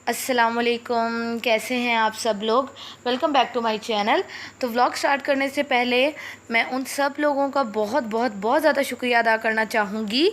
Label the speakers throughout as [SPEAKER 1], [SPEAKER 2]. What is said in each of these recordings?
[SPEAKER 1] अस्सलामुअलैकुम, कैसे हैं आप सब लोग। Welcome back to my channel. तो व्लॉग स्टार्ट करने से पहले मैं उन सब लोगों का बहुत बहुत बहुत ज़्यादा शुक्रिया अदा करना चाहूँगी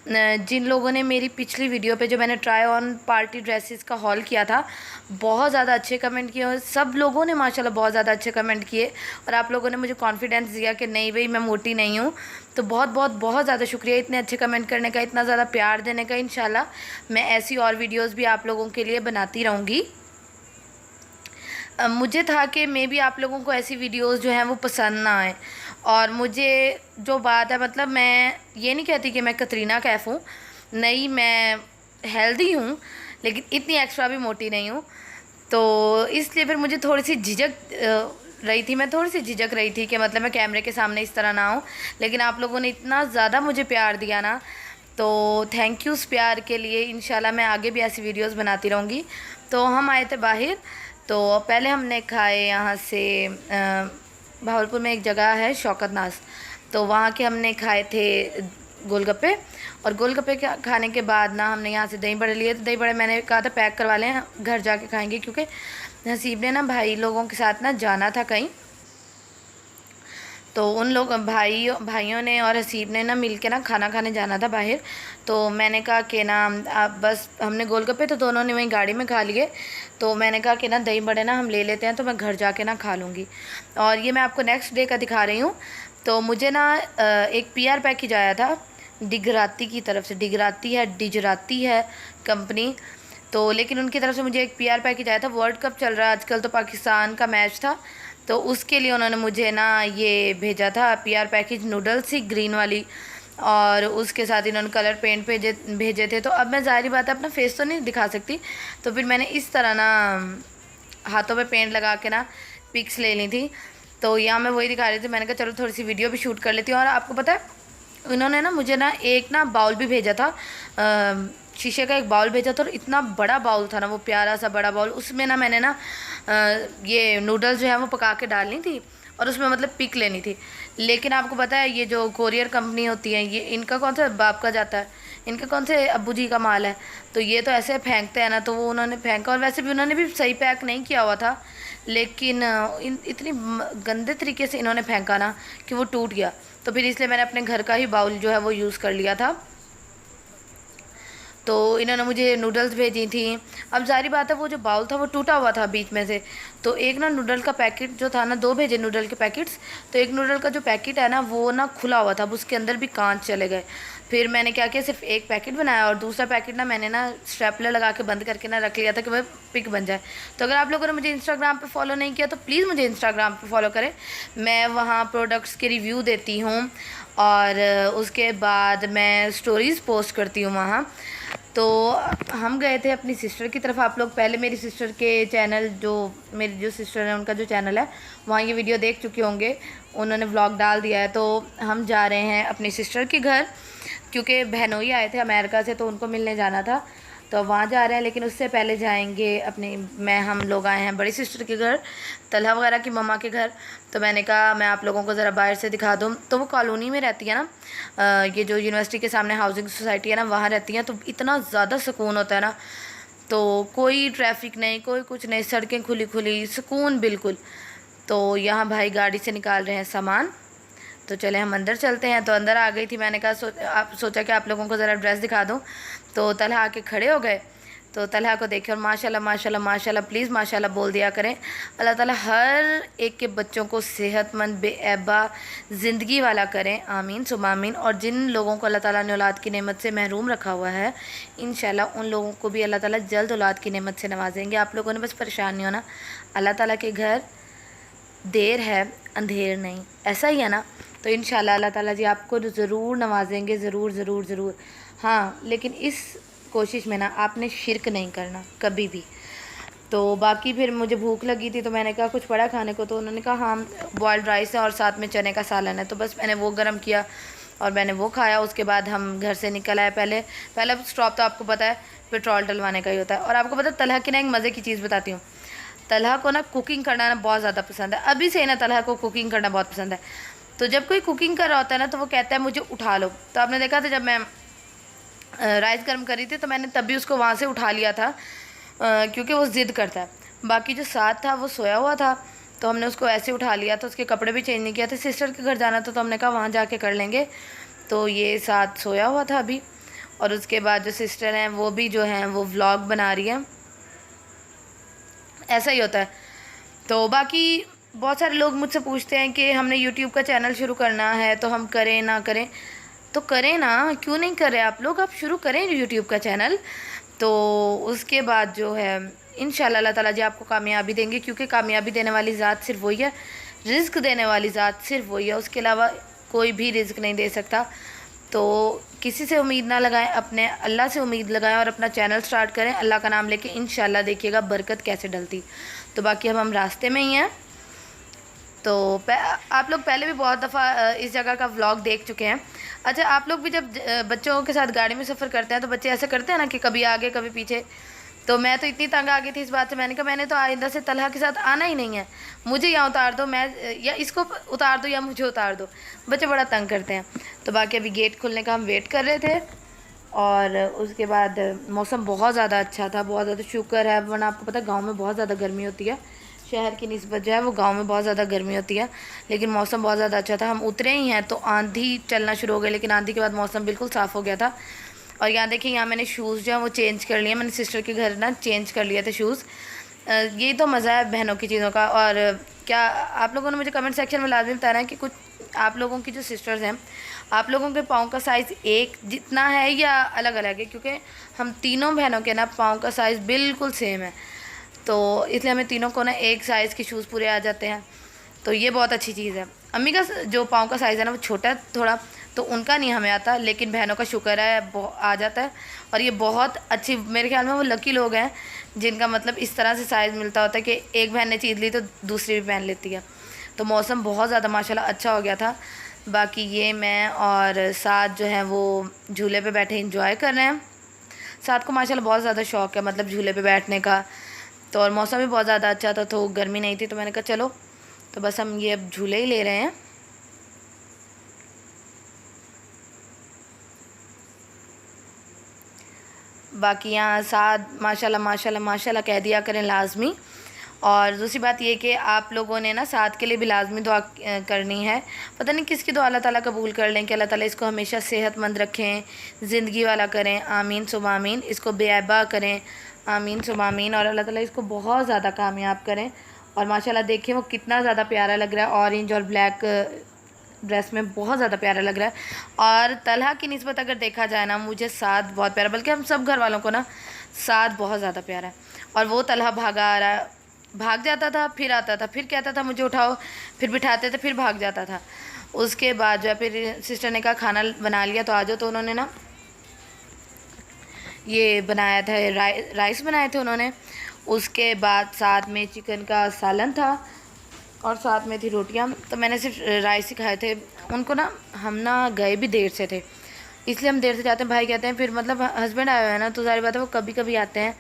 [SPEAKER 1] जिन लोगों ने मेरी पिछली वीडियो पे जो मैंने ट्राई ऑन पार्टी ड्रेसेस का हॉल किया था, बहुत ज़्यादा अच्छे कमेंट किए और सब लोगों ने माशाल्लाह बहुत ज़्यादा अच्छे कमेंट किए और आप लोगों ने मुझे कॉन्फिडेंस दिया कि नहीं भाई मैं मोटी नहीं हूँ। तो बहुत बहुत बहुत ज़्यादा शुक्रिया इतने अच्छे कमेंट करने का, इतना ज़्यादा प्यार देने का। इंशाल्लाह मैं ऐसी और वीडियोस भी आप लोगों के लिए बनाती रहूँगी। मुझे था कि मे बी आप लोगों को ऐसी वीडियोस जो हैं वो पसंद ना आए, और मुझे जो बात है, मतलब मैं ये नहीं कहती कि मैं कतरीना कैफ़ हूँ, नहीं, मैं हेल्दी हूँ लेकिन इतनी एक्स्ट्रा भी मोटी नहीं हूँ। तो इसलिए फिर मुझे थोड़ी सी झिझक रही थी, मैं थोड़ी सी झिझक रही थी कि मतलब मैं कैमरे के सामने इस तरह ना आऊँ। लेकिन आप लोगों ने इतना ज़्यादा मुझे प्यार दिया ना, तो थैंक यू उस प्यार के लिए। इंशाल्लाह मैं आगे भी ऐसी वीडियोस बनाती रहूँगी। तो हम आए थे बाहर, तो पहले हमने खाए यहाँ से भावलपुर में एक जगह है शौकत नाज, तो वहाँ के हमने खाए थे गोलगप्पे। और गोलगप्पे खाने के बाद ना हमने यहाँ से दही बड़े लिए। तो दही बड़े मैंने कहा था पैक करवा लें, घर जाके खाएंगे, क्योंकि हसीब ने ना भाई लोगों के साथ ना जाना था कहीं। तो उन लोग भाइयों ने और हसीब ने ना मिल के ना खाना खाने जाना था बाहर। तो मैंने कहा कि ना आप बस, हमने गोलगप्पे तो दोनों ने वहीं गाड़ी में खा लिए। तो मैंने कहा कि ना दही बड़े ना हम ले लेते हैं, तो मैं घर जाके ना खा लूँगी। और ये मैं आपको नेक्स्ट डे का दिखा रही हूँ। तो मुझे ना एक PR पैकेज आया था डिगराती की तरफ से। डिगराती है, डिजराती है कंपनी। तो लेकिन उनकी तरफ से मुझे एक PR पैकेज आया था। वर्ल्ड कप चल रहा है आजकल, तो पाकिस्तान का मैच था, तो उसके लिए उन्होंने मुझे ना ये भेजा था PR पैकेज, नूडल्स ही ग्रीन वाली, और उसके साथ इन्होंने कलर पेंट भेजे थे। तो अब मैं ज़ाहिर बात है अपना फेस तो नहीं दिखा सकती, तो फिर मैंने इस तरह ना हाथों पे पेंट लगा के ना पिक्स ले ली थी। तो यहाँ मैं वही दिखा रही थी, मैंने कहा चलो थोड़ी सी वीडियो भी शूट कर लेती हूँ। और आपको पता है उन्होंने ना मुझे ना एक ना बाउल भी भेजा था, शीशे का एक बाउल भेजा था, और इतना बड़ा बाउल था ना वो, प्यारा सा बड़ा बाउल। उसमें ना मैंने ना ये नूडल्स जो है वो पका के डालनी थी और उसमें मतलब पिक लेनी थी। लेकिन आपको पता है ये जो कोरियर कंपनी होती है, ये इनका कौन सा बाप का जाता है, इनका कौन से अब्बू जी का माल है। तो ये तो ऐसे फेंकते हैं ना, तो वो उन्होंने फेंका, और वैसे भी उन्होंने भी सही पैक नहीं किया हुआ था। लेकिन इतनी गंदे तरीके से इन्होंने फेंका ना कि वो टूट गया। तो फिर इसलिए मैंने अपने घर का ही बाउल जो है वो यूज़ कर लिया था। तो इन्होंने मुझे नूडल्स भेजी थी। अब जारी बात है वो जो बाउल था वो टूटा हुआ था बीच में से। तो एक ना नूडल का पैकेट जो था ना, 2 भेजे नूडल के पैकेट्स। तो एक नूडल का जो पैकेट है ना वो ना खुला हुआ था, अब उसके अंदर भी कांच चले गए। फिर मैंने क्या किया, सिर्फ एक पैकेट बनाया और दूसरा पैकेट ना मैंने ना स्ट्रेपलर लगा के बंद करके ना रख लिया था कि वह पिक बन जाए। तो अगर आप लोगों ने मुझे इंस्टाग्राम पे फॉलो नहीं किया तो प्लीज़ मुझे इंस्टाग्राम पे फॉलो करें। मैं वहाँ प्रोडक्ट्स के रिव्यू देती हूँ और उसके बाद मैं स्टोरीज़ पोस्ट करती हूँ वहाँ। तो हम गए थे अपनी सिस्टर की तरफ। आप लोग पहले मेरी सिस्टर के चैनल, जो मेरी जो सिस्टर है उनका जो चैनल है, वहाँ ये वीडियो देख चुके होंगे, उन्होंने व्लॉग डाल दिया है। तो हम जा रहे हैं अपनी सिस्टर के घर, क्योंकि बहनोई आए थे अमेरिका से, तो उनको मिलने जाना था, तो वहाँ जा रहे हैं। लेकिन उससे पहले जाएंगे अपने, हम लोग आए हैं बड़ी सिस्टर के घर, तलहा वगैरह की मम्मा के घर। तो मैंने कहा मैं आप लोगों को ज़रा बाहर से दिखा दूँ। तो वो कॉलोनी में रहती है ना, ये जो यूनिवर्सिटी के सामने हाउसिंग सोसाइटी है ना, वहाँ रहती हैं। तो इतना ज़्यादा सुकून होता है ना, तो कोई ट्रैफिक नहीं, कोई कुछ नहीं, सड़कें खुली खुली, सुकून बिल्कुल। तो यहाँ भाई गाड़ी से निकाल रहे हैं सामान, तो चले हम अंदर चलते हैं। तो अंदर आ गई थी, मैंने कहा सोचा कि आप लोगों को ज़रा ड्रेस दिखा दूँ। तो तलहा आके खड़े हो गए, तो तलहा को देखे और माशाल्लाह माशाल्लाह माशाल्लाह, प्लीज़ माशाल्लाह बोल दिया करें। अल्लाह ताला हर एक के बच्चों को सेहतमंद बेऐबा ज़िंदगी वाला करें, आमीन सुम आमीन। और जिन लोगों को अल्लाह ताला ने औलाद की नेमत से महरूम रखा हुआ है, इंशाल्लाह उन लोगों को भी अल्लाह ताला जल्द औलाद की नेमत से नवाजेंगे। आप लोगों ने बस परेशान नहीं होना। अल्लाह ताला के घर देर है अंधेर नहीं, ऐसा ही है ना। तो इंशाल्लाह अल्लाह ताला जी आपको ज़रूर नवाजेंगे, ज़रूर ज़रूर ज़रूर। हाँ, लेकिन इस कोशिश में ना आपने शिरक नहीं करना कभी भी। तो बाकी फिर मुझे भूख लगी थी, तो मैंने कहा कुछ पड़ा खाने को। तो उन्होंने कहा हाँ बॉयल्ड राइस है और साथ में चने का सालन है। तो बस मैंने वो गर्म किया और मैंने वो खाया। उसके बाद हम घर से निकल आए। पहला स्टॉप तो आपको पता है पेट्रोल डलवाने का ही होता है। और आपको पता है तलहा की ना एक मज़े की चीज़ बताती हूँ। तलहा को ना कुकिंग करना ना बहुत ज़्यादा पसंद है, अभी से ना तलहा को कुकिंग करना बहुत पसंद है। तो जब कोई कुकिंग कर रहा होता है ना, तो वो कहता है मुझे उठा लो। तो आपने देखा था जब मैं राइस गर्म कर रही थी, तो मैंने तभी उसको वहाँ से उठा लिया था क्योंकि वो ज़िद करता है। बाकी जो साथ था वो सोया हुआ था, तो हमने उसको ऐसे उठा लिया था, उसके कपड़े भी चेंज नहीं किया था। सिस्टर के घर जाना था तो हमने कहा वहाँ जाके कर लेंगे। तो ये साथ सोया हुआ था अभी। और उसके बाद जो सिस्टर हैं वो भी जो हैं वो व्लॉग बना रही है। ऐसा ही होता है। तो बाकी बहुत सारे लोग मुझसे पूछते हैं कि हमने यूट्यूब का चैनल शुरू करना है तो हम करें ना करें। तो करें ना, क्यों नहीं करें आप लोग, आप शुरू करें यूट्यूब का चैनल। तो उसके बाद जो है इंशाल्लाह अल्लाह ताला जी आपको कामयाबी देंगे, क्योंकि कामयाबी देने वाली ज़ात सिर्फ वही है, रिज़्क देने वाली ज़ात सिर्फ वही है, उसके अलावा कोई भी रिज़्क नहीं दे सकता। तो किसी से उम्मीद ना लगाएं, अपने अल्लाह से उम्मीद लगाएं और अपना चैनल स्टार्ट करें अल्लाह का नाम लेके। इंशाल्लाह देखिएगा बरकत कैसे डलती। तो बाकी अब हम रास्ते में ही हैं। तो आप लोग पहले भी बहुत दफ़ा इस जगह का व्लॉग देख चुके हैं। अच्छा, आप लोग भी जब बच्चों के साथ गाड़ी में सफ़र करते हैं तो बच्चे ऐसा करते हैं ना कि कभी आगे कभी पीछे। तो मैं तो इतनी तंग आ गई थी इस बात से, मैंने कहा मैंने तो आइंदा से तलहा के साथ आना ही नहीं है, मुझे यहाँ उतार दो, मैं या इसको उतार दो या मुझे उतार दो। बच्चे बड़ा तंग करते हैं। तो बाकी अभी गेट खुलने का हम वेट कर रहे थे। और उसके बाद मौसम बहुत ज़्यादा अच्छा था, बहुत ज़्यादा शुक्र है, वरना आपको पता है गाँव में बहुत ज़्यादा गर्मी होती है। शहर की निस्बत जो है वो गांव में बहुत ज़्यादा गर्मी होती है। लेकिन मौसम बहुत ज़्यादा अच्छा था। हम उतरे ही हैं तो आंधी चलना शुरू हो गई, लेकिन आंधी के बाद मौसम बिल्कुल साफ़ हो गया था। और यहाँ देखिए, यहाँ मैंने शूज़ जो है वो चेंज कर लिए, मैंने सिस्टर के घर ना चेंज कर लिए थे शूज़। यही तो मज़ा है बहनों की चीज़ों का। और क्या आप लोगों ने मुझे कमेंट सेक्शन में लाजमी बताना है कि कुछ आप लोगों की जो सिस्टर्स हैं, आप लोगों के पाँव का साइज़ एक जितना है या अलग अलग है, क्योंकि हम तीनों बहनों के ना पाँव का साइज़ बिल्कुल सेम है। तो इसलिए हमें तीनों को ना एक साइज़ के शूज़ पूरे आ जाते हैं। तो ये बहुत अच्छी चीज़ है। अम्मी का जो पाँव का साइज़ है ना वो छोटा है थोड़ा, तो उनका नहीं हमें आता, लेकिन बहनों का शुक्र है आ जाता है। और ये बहुत अच्छी, मेरे ख्याल में वो लकी लोग हैं जिनका मतलब इस तरह से साइज़ मिलता होता है कि एक बहन ने चीज़ ली तो दूसरी भी पहन लेती है। तो मौसम बहुत ज़्यादा माशाल्लाह अच्छा हो गया था। बाकी ये मैं और साथ जो है वो झूले पे बैठे इंजॉय कर रहे हैं। साथ को माशाल्लाह बहुत ज़्यादा शौक़ है मतलब झूले पे बैठने का। तो और मौसम भी बहुत ज़्यादा अच्छा था, तो गर्मी नहीं थी, तो मैंने कहा चलो, तो बस हम ये अब झूले ही ले रहे हैं। बाकी यहाँ साथ माशाल्लाह माशाल्लाह माशाल्लाह कह दिया करें लाजमी। और दूसरी बात ये कि आप लोगों ने ना साथ के लिए भी लाजमी दुआ करनी है। पता नहीं किसकी दुआ अल्लाह ताला कबूल कर लें कि अल्लाह ताला इसको हमेशा सेहतमंद रखें, ज़िंदगी वाला करें, आमीन सुब आमीन। इसको बेऐबा करें, आमीन सुब आमीन। और अल्लाह ताला इसको बहुत ज़्यादा कामयाब करें। और माशाल्लाह देखिए वो कितना ज़्यादा प्यारा लग रहा है, ऑरेंज और ब्लैक ड्रेस में बहुत ज़्यादा प्यारा लग रहा है। और तलहा की निस्बत अगर देखा जाए ना, मुझे साथ बहुत प्यारा, बल्कि हम सब घर वालों को ना साथ बहुत ज़्यादा प्यारा है। और वो तलहा भागा आ रहा है, भाग जाता था फिर आता था, फिर कहता था मुझे उठाओ, फिर बिठाते थे, फिर भाग जाता था। उसके बाद जो है फिर सिस्टर ने कहा खाना बना लिया तो आ जाओ। तो उन्होंने ना ये बनाया था, राइस बनाए थे उन्होंने। उसके बाद साथ में चिकन का सालन था और साथ में थी रोटियां। तो मैंने सिर्फ राइस ही खाए थे। उनको ना हम ना गए भी देर से थे, इसलिए हम देर से जाते हैं। भाई कहते हैं फिर मतलब हस्बैंड आए हुए हैं ना, तो सारी बात है वो कभी कभी आते हैं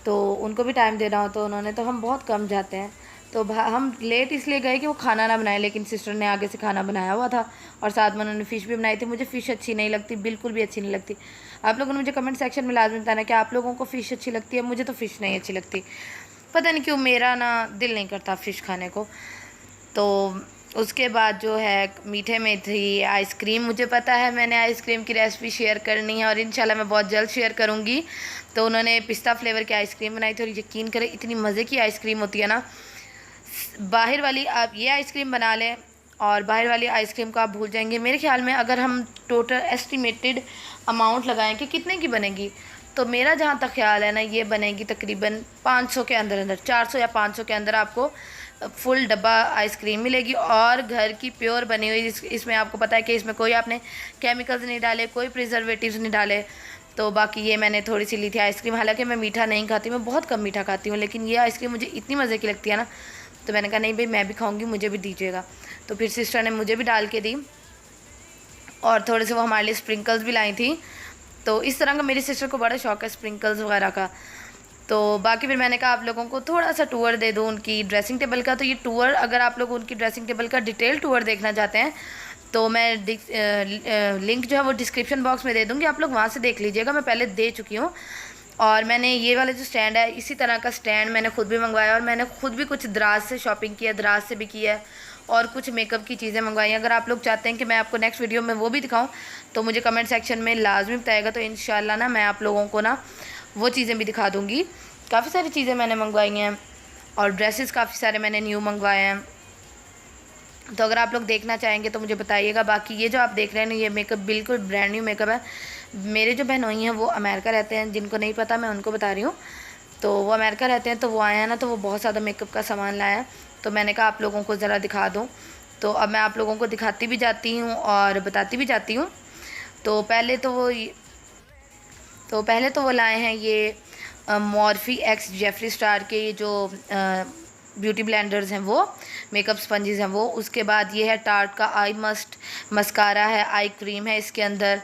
[SPEAKER 1] तो उनको भी टाइम देना हो तो उन्होंने, तो हम बहुत कम जाते हैं। तो हम लेट इसलिए गए कि वो खाना ना बनाए, लेकिन सिस्टर ने आगे से खाना बनाया हुआ था और साथ में उन्होंने फ़िश भी बनाई थी। मुझे फ़िश अच्छी नहीं लगती, बिल्कुल भी अच्छी नहीं लगती। आप लोगों ने मुझे कमेंट सेक्शन में लाजमी बताना कि आप लोगों को फ़िश अच्छी लगती है। मुझे तो फ़िश नहीं अच्छी लगती, पता नहीं क्यों, मेरा ना दिल नहीं करता फ़िश खाने को। तो उसके बाद जो है मीठे में थी आइसक्रीम। मुझे पता है मैंने आइसक्रीम की रेसिपी शेयर करनी है और इंशाल्लाह मैं बहुत जल्द शेयर करूँगी। तो उन्होंने पिस्ता फ्लेवर की आइसक्रीम बनाई थी और यकीन करें इतनी मज़े की आइसक्रीम होती है ना। बाहर वाली आप ये आइसक्रीम बना लें और बाहर वाली आइसक्रीम को आप भूल जाएंगे। मेरे ख्याल में अगर हम टोटल एस्टिमेटेड अमाउंट लगाएं कि कितने की बनेगी, तो मेरा जहाँ तक ख्याल है ना, ये बनेगी तकरीबन 500 के अंदर 400 या 500 के अंदर आपको फुल डब्बा आइसक्रीम मिलेगी। और घर की प्योर बनी हुई, इसमें आपको पता है कि इसमें कोई आपने केमिकल्स नहीं डाले, कोई प्रिजर्वेटिव्स नहीं डाले। तो बाकी ये मैंने थोड़ी सी ली थी आइसक्रीम। हालांकि मैं मीठा नहीं खाती, मैं बहुत कम मीठा खाती हूँ, लेकिन ये आइसक्रीम मुझे इतनी मज़े की लगती है ना, तो मैंने कहा नहीं भाई मैं भी खाऊंगी, मुझे भी दीजिएगा। तो फिर सिस्टर ने मुझे भी डाल के दी और थोड़े से वो हमारे लिए स्प्रिंकल्स भी लाई थी। तो इस तरह का मेरी सिस्टर को बड़ा शौक है स्प्रिंकल्स वगैरह का। तो बाकी फिर मैंने कहा आप लोगों को थोड़ा सा टूर दे दूँ उनकी ड्रेसिंग टेबल का। तो ये टूर, अगर आप लोग उनकी ड्रेसिंग टेबल का डिटेल टूर देखना चाहते हैं तो मैं लिंक जो है वो डिस्क्रिप्शन बॉक्स में दे दूँगी, आप लोग वहाँ से देख लीजिएगा। मैं पहले दे चुकी हूँ, और मैंने ये वाला जो स्टैंड है, इसी तरह का स्टैंड मैंने खुद भी मंगवाया, और मैंने खुद भी कुछ दराज से शॉपिंग किया, दराज से भी किया है, और कुछ मेकअप की चीज़ें मंगवाई हैं। अगर आप लोग चाहते हैं कि मैं आपको नेक्स्ट वीडियो में वो भी दिखाऊं तो मुझे कमेंट सेक्शन में लाजमी बताएगा, तो इंशाल्लाह ना मैं आप लोगों को ना वो चीज़ें भी दिखा दूँगी। काफ़ी सारी चीज़ें मैंने मंगवाई हैं, और ड्रेसेस काफ़ी सारे मैंने न्यू मंगवाए हैं। तो अगर आप लोग देखना चाहेंगे तो मुझे बताइएगा। बाकी ये जो आप देख रहे हैं ना, ये मेकअप बिल्कुल ब्रांड न्यू मेकअप है। मेरे जो बहनोई हैं वो अमेरिका रहते हैं, जिनको नहीं पता मैं उनको बता रही हूँ। तो वो अमेरिका रहते हैं, तो वो आए हैं ना, तो वो बहुत ज़्यादा मेकअप का सामान लाया है, तो मैंने कहा आप लोगों को ज़रा दिखा दूँ। तो अब मैं आप लोगों को दिखाती भी जाती हूँ और बताती भी जाती हूँ। तो पहले तो वो लाए हैं ये मॉर्फी एक्स जेफरी स्टार के ये जो ब्यूटी ब्लेंडर्स हैं, वो मेकअप स्पंजेस हैं वो। उसके बाद ये है टार्ट का आई मस्ट मस्कारा है, आई क्रीम है इसके अंदर।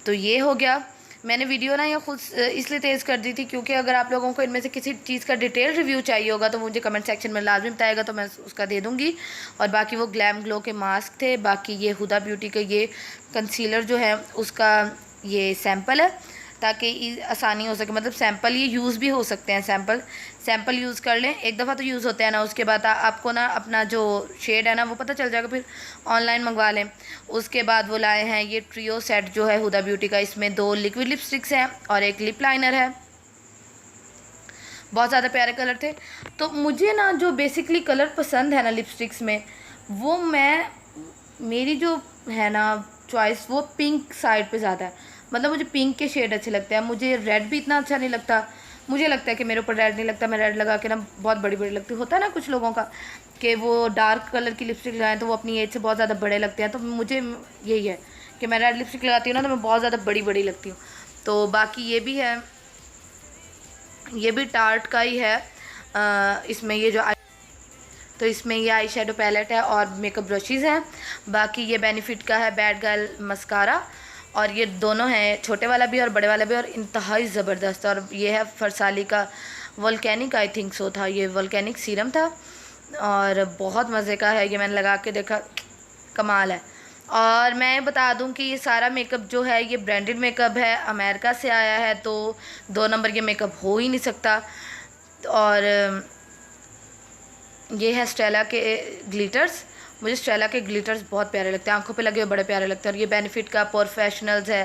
[SPEAKER 1] तो ये हो गया। मैंने वीडियो ना ये खुद इसलिए तेज़ कर दी थी क्योंकि अगर आप लोगों को इनमें से किसी चीज़ का डिटेल रिव्यू चाहिए होगा तो मुझे कमेंट सेक्शन में लाजमी बताएगा, तो मैं उसका दे दूँगी। और बाकी वो ग्लैम ग्लो के मास्क थे। बाकी ये हुदा ब्यूटी का ये कंसीलर जो है उसका ये सैम्पल है, ताकि आसानी हो सके, मतलब सैम्पल ये यूज़ भी हो सकते हैं। सैम्पल यूज़ कर लें, एक दफ़ा तो यूज़ होते हैं ना, उसके बाद आपको ना अपना जो शेड है ना वो पता चल जाएगा, फिर ऑनलाइन मंगवा लें। उसके बाद वो लाए हैं ये ट्रियो सेट जो है हुदा ब्यूटी का, इसमें 2 लिक्विड लिपस्टिक्स हैं और एक लिप लाइनर है। बहुत ज़्यादा प्यारे कलर थे। तो मुझे ना जो बेसिकली कलर पसंद है ना लिपस्टिक्स में, वो मेरी जो है ना चॉइस वो पिंक साइड पे ज़्यादा है। मतलब मुझे पिंक के शेड अच्छे लगते हैं, मुझे रेड भी इतना अच्छा नहीं लगता। मुझे लगता है कि मेरे ऊपर रेड नहीं लगता, मैं रेड लगा के ना बहुत बड़ी बड़ी लगती, होता है ना कुछ लोगों का कि वो डार्क कलर की लिपस्टिक लगाएं तो वो अपनी एज से बहुत ज़्यादा बड़े लगते हैं। तो मुझे यही है कि मैं रेड लिपस्टिक लगाती हूँ ना तो मैं बहुत ज़्यादा बड़ी बड़ी लगती हूँ। तो बाकी ये भी है, ये भी टार्ट का ही है। इसमें ये जो तो इसमें ये आई शेडो पैलेट है और मेकअप ब्रशेज़ हैं। बाकी ये बेनिफिट का है बैड गर्ल मस्कारा, और ये दोनों हैं, छोटे वाला भी और बड़े वाला भी, और इंतहाई ज़बरदस्त। और ये है फरसाली का वोल्केनिक, आई थिंक सो था, ये वोल्केनिक सीरम था और बहुत मज़े का है। ये मैंने लगा के देखा, कमाल है। और मैं बता दूं कि ये सारा मेकअप जो है ये ब्रांडेड मेकअप है, अमेरिका से आया है, तो 2 नंबर ये मेकअप हो ही नहीं सकता। और ये है स्टेला के ग्लिटर्स। मुझे स्टेला के ग्लिटर्स बहुत प्यारे लगते हैं, आंखों पे लगे हुए बड़े प्यारे लगते हैं। और ये बेनिफिट का प्रोफेशनल्स है,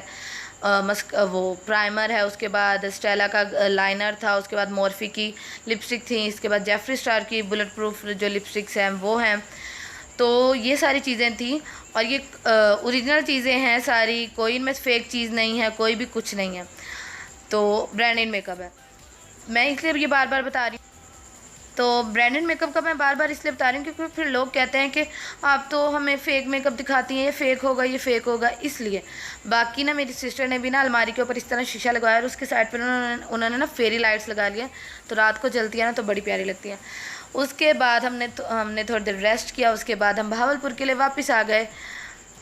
[SPEAKER 1] वो प्राइमर है, उसके बाद स्टेला का लाइनर था, उसके बाद मॉर्फी की लिपस्टिक थी, इसके बाद जेफरी स्टार की बुलेट प्रूफ जो लिपस्टिक्स हैं वो हैं। तो ये सारी चीज़ें थी, और ये ओरिजिनल चीज़ें हैं सारी, कोई इनमें फेक चीज़ नहीं है, कोई भी कुछ नहीं है। तो ब्रांडेड मेकअप है, मैं इसलिए ये बार बार बता रही हूँ। तो ब्रांडेड मेकअप का मैं बार बार इसलिए बता रही हूँ क्योंकि फिर लोग कहते हैं कि आप तो हमें फ़ेक मेकअप दिखाती हैं, ये फ़ेक होगा, ये फ़ेक होगा, इसलिए। बाकी ना मेरी सिस्टर ने भी ना अलमारी के ऊपर इस तरह शीशा लगवाया और उसके साइड पर उन्होंने ना फेरी लाइट्स लगा लिया, तो रात को जलती है ना तो बड़ी प्यारी लगती हैं। उसके बाद हमने थोड़ी देर रेस्ट किया, उसके बाद हम बहावलपुर के लिए वापस आ गए।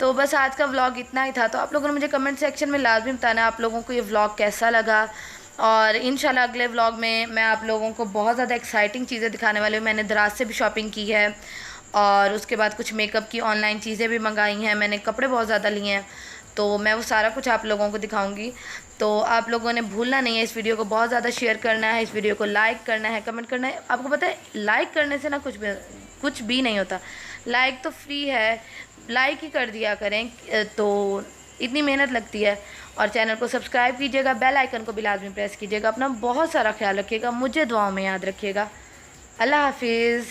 [SPEAKER 1] तो बस आज का व्लॉग इतना ही था। तो आप लोगों ने मुझे कमेंट सेक्शन में लाजमी बताना आप लोगों को ये व्लॉग कैसा लगा, और इंशाल्लाह अगले व्लॉग में मैं आप लोगों को बहुत ज़्यादा एक्साइटिंग चीज़ें दिखाने वाली हूँ। मैंने दराज से भी शॉपिंग की है, और उसके बाद कुछ मेकअप की ऑनलाइन चीज़ें भी मंगाई हैं, मैंने कपड़े बहुत ज़्यादा लिए हैं, तो मैं वो सारा कुछ आप लोगों को दिखाऊंगी। तो आप लोगों ने भूलना नहीं है इस वीडियो को बहुत ज़्यादा शेयर करना है, इस वीडियो को लाइक करना है, कमेंट करना है। आपको पता है लाइक करने से ना कुछ भी नहीं होता, लाइक तो फ्री है, लाइक ही कर दिया करें, तो इतनी मेहनत लगती है। और चैनल को सब्सक्राइब कीजिएगा, बेल आइकन को भी लाजमी प्रेस कीजिएगा। अपना बहुत सारा ख्याल रखिएगा, मुझे दुआओं में याद रखिएगा। अल्लाह हाफिज़।